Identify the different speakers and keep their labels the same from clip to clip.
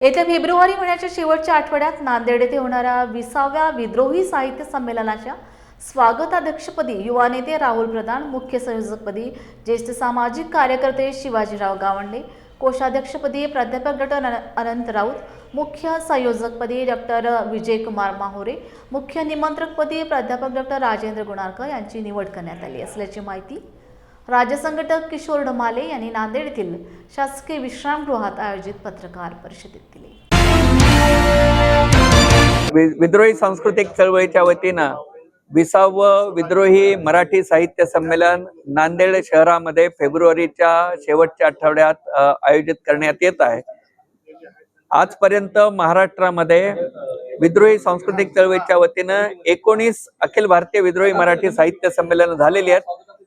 Speaker 1: येत्या फेब्रुवारी महिन्याच्या शेवटच्या आठवड्यात नांदेड येथे होणाऱ्या 20व्या विद्रोही साहित्य संमेलनाच्या स्वागताध्यक्षपदी युवा नेते राहुल प्रधान, मुख्य संयोजकपदी ज्येष्ठ सामाजिक कार्यकर्ते शिवाजीराव गावंडे, कोषाध्यक्षपदी प्राध्यापक डॉक्टर अनंत राऊत, मुख्य संयोजकपदी डॉक्टर विजयकुमार माहुरे, मुख्य निमंत्रकपदी प्राध्यापक डॉक्टर राजेंद्र गुणारकर यांची निवड करण्यात आली असल्याची माहिती राज्य संघटक किशोर ढमाले यांनी नांदेड येथील शासकीय विश्रामगृहात आयोजित पत्रकार परिषदेत दिली।
Speaker 2: विद्रोही सांस्कृतिक चळवळीच्या वतीनं 20वं विद्रोही मराठी साहित्य संमेलन नांदेड शहरामध्ये फेब्रुवारीच्या शेवटच्या आठवड्यात आयोजित करण्यात येत आहे। आजपर्यंत महाराष्ट्रामध्ये विद्रोही सांस्कृतिक चळवळीच्या वतीनं 19 अखिल भारतीय विद्रोही मराठी साहित्य संमेलन झालेली आहेत।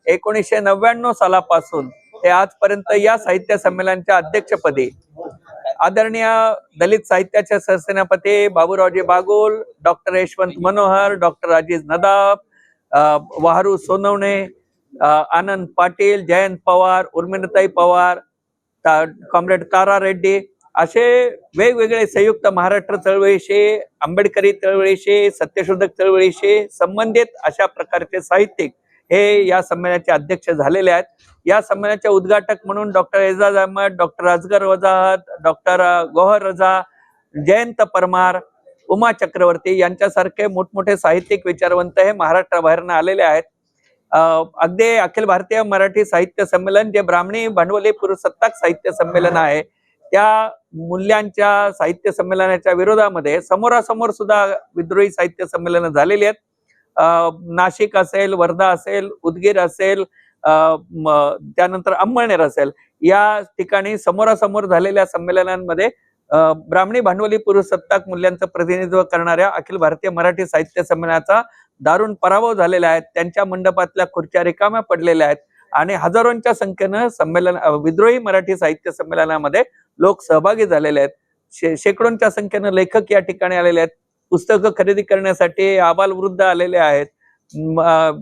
Speaker 2: 1999 सालापासून ते आजपर्यंत या साहित्य संमेलनाच्या अध्यक्षपदी आदरणीय दलित साहित्याचे सरसेनापती बाबूरावजी बागुल, डॉक्टर यशवंत मनोहर, डॉक्टर अजीज नदाब, वाहरू सोनवणे, आनंद पाटील, जयंत पवार, उर्मिलाताई पवार, कॉम्रेड तारा रेड्डी असे वेगवेगळे संयुक्त महाराष्ट्र चळवळीशी, आंबेडकरी चळवळीशी, सत्यशोधक चळवळीशी संबंधित अशा प्रकारचे साहित्यिक हे या संमेलनाचे अध्यक्ष झालेले आहेत। या संमेलनाचे उद्घाटक म्हणून डॉक्टर एजाज अहमद, डॉक्टर अजगर वजाहत, डॉक्टर गोहर रजा, जयंत परमार, उमा चक्रवर्ती यांच्यासारखे मोठमोठे साहित्यिक विचारवंत हे महाराष्ट्राबाहेरनं आलेले आहेत। अगदी अखिल भारतीय मराठी साहित्य संमेलन जे ब्राह्मणी भांडवली पुरुषसत्ताक साहित्य संमेलन आहे त्या मूल्यांच्या साहित्य संमेलनाच्या विरोधामध्ये समोरासमोर सुद्धा विद्रोही साहित्य संमेलन झालेली आहेत। नाशिक असेल, वर्धा असेल, उदगीर असेल, त्यानंतर अंमळनेर असेल, या ठिकाणी समोरासमोर झालेल्या संमेलनांमध्ये ब्राह्मणी भांडवली पुरुषसत्ताक मूल्यांचं प्रतिनिधित्व करणाऱ्या अखिल भारतीय मराठी साहित्य संमेलनाचा दारुण पराभव झालेला आहे। त्यांच्या मंडपातल्या खुर्च्या रिकाम्या पडलेल्या आहेत आणि हजारोंच्या संख्येनं विद्रोही मराठी साहित्य संमेलनामध्ये लोक सहभागी झालेले आहेत। शेकडोंच्या संख्येनं लेखक या ठिकाणी आलेले आहेत। पुस्तकं खरेदी करण्यासाठी आबालवृद्ध आलेले आहेत।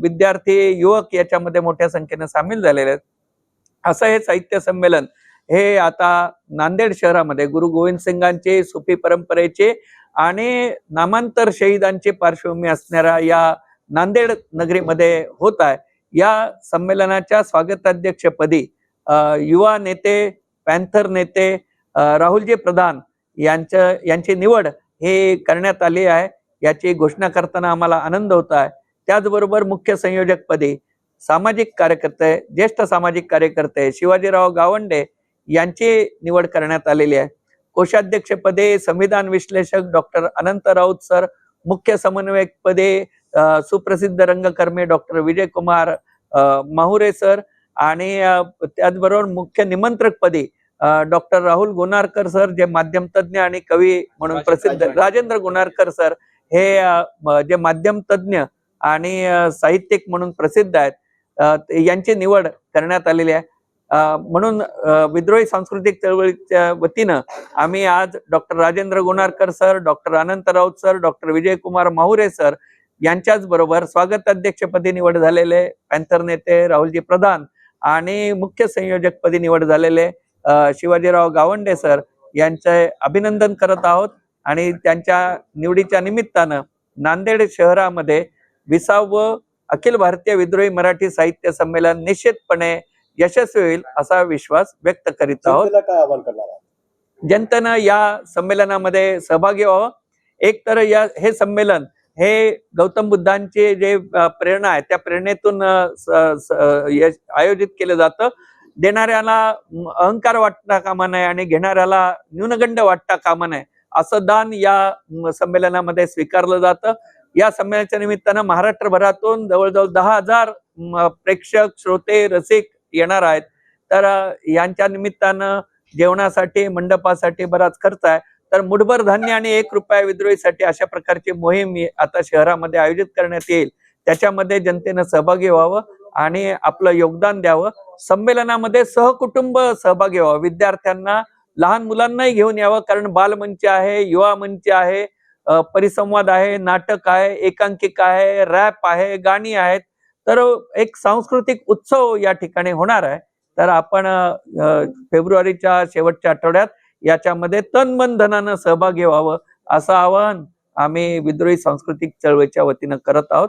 Speaker 2: विद्यार्थी, युवक याच्यामध्ये मोठ्या संख्येने सामील झालेले आहेत। असं हे साहित्य संमेलन हे आता नांदेड शहरामध्ये गुरु गोविंद सिंगांचे, सुफी परंपरेचे आणि नामांतर शहीदांची पार्श्वभूमी असणाऱ्या या नांदेड नगरीमध्ये होत आहे। या संमेलनाच्या स्वागताध्यक्षपदी युवा नेते, पॅन्थर नेते राहुलजी प्रधान यांची निवड हे करण्यात आली आहे। याची घोषणा करताना आम्हाला आनंद होत आहे। त्याचबरोबर मुख्य संयोजकपदी सामाजिक कार्यकर्ते, ज्येष्ठ सामाजिक कार्यकर्ते शिवाजीराव गावंडे यांची निवड करण्यात आलेली आहे। कोषाध्यक्षपदी संविधान विश्लेषक डॉक्टर अनंत राऊत सर, मुख्य समन्वयकपदी सुप्रसिद्ध रंगकर्मी डॉक्टर विजयकुमार माहुरे सर आणि त्याचबरोबर मुख्य निमंत्रकपदी डॉक्टर राहुल गुणारकर सर जे माध्यम तज्ञ आणि कवी म्हणून प्रसिद्ध, राजेंद्र गुणारकर सर हे जे माध्यम तज्ञ आणि साहित्यिक म्हणून प्रसिद्ध आहेत, यांची निवड करण्यात आलेली आहे। म्हणून विद्रोही सांस्कृतिक चळवळीच्या वतीनं आम्ही आज डॉक्टर राजेंद्र गुणारकर सर, डॉक्टर अनंत Raut sir, doctor Vijaykumar Mahure sir यांच्याच बरोबर स्वागताध्यक्षपदी निवड झालेले पॅन्थर नेते राहुलजी प्रधान आणि मुख्य संयोजकपदी निवड झालेले शिवाजीराव गावंडे सर यांचे अभिनंदन करत आहोत आणि त्यांच्या निवडीच्या निमित्तानं नांदेड शहरामध्ये 20वं अखिल भारतीय विद्रोही मराठी साहित्य संमेलन निश्चितपणे यशस्वी होईल असा विश्वास व्यक्त करीत आहोत।
Speaker 3: काय आवाहन करणार आहात?
Speaker 2: जनतेनं या संमेलनामध्ये सहभागी व्हावं। एक तर हे संमेलन हे गौतम बुद्धांची जे प्रेरणा आहे त्या प्रेरणेतून आयोजित केलं जातं। देणाऱ्याला अहंकार वाटता कामा नये आणि घेणाऱ्याला न्यूनगंड वाटता कामा नये असं दान या संमेलनामध्ये स्वीकारलं जातं। या संमेलनाच्या निमित्तानं महाराष्ट्रभरातून जवळजवळ 10,000 प्रेक्षक, श्रोते, रसिक येणार आहेत। तर यांच्या निमित्तानं जेवणासाठी, मंडपासाठी बराच खर्च आहे। तर मुठभर धान्य आणि 1 रुपया विद्रोहीसाठी अशा प्रकारची मोहीम आता शहरामध्ये आयोजित करण्यात येईल। त्याच्यामध्ये जनतेनं सहभागी व्हावं आणि आपलं योगदान द्यावं। संमेलनामध्ये सहकुटुंब सहभागी व्हावं। विद्यार्थ्यांना, लहान मुलांनाही घेऊन यावं, कारण बालमंच आहे, युवा मंच आहे, परिसंवाद आहे, नाटक आहे, एकांकिका आहे, रॅप आहे, गाणी आहेत। तर एक सांस्कृतिक उत्सव या ठिकाणी होणार आहे। तर आपण फेब्रुवारीच्या शेवटच्या आठवड्यात याच्यामध्ये तन मन धनानं सहभागी व्हावं असं आवाहन आम्ही विद्रोही सांस्कृतिक चळवळीच्या वतीनं करत आहोत.